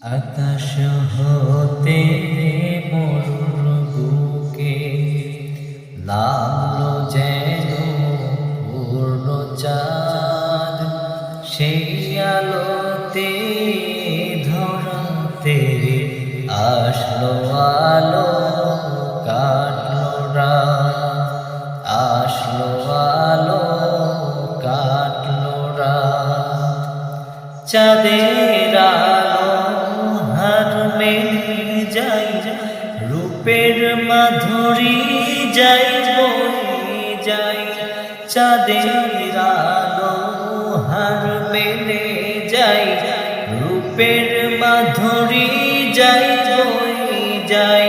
আকাশ হতে মরুর বুকে নামলো যেন পূর্ণ চাঁদ, সেই আলোতে ধরাতে আসলো আলো, কাটলো রাত, আসলো আলো, কাটলো রাত। চাঁদের আলো হার মেলে যাই, রূপের মাধুরী যাই বয়ে যাই। চাঁদের আলো হার মেলে যাই, রূপের মাধুরী যাই বয়ে যাই।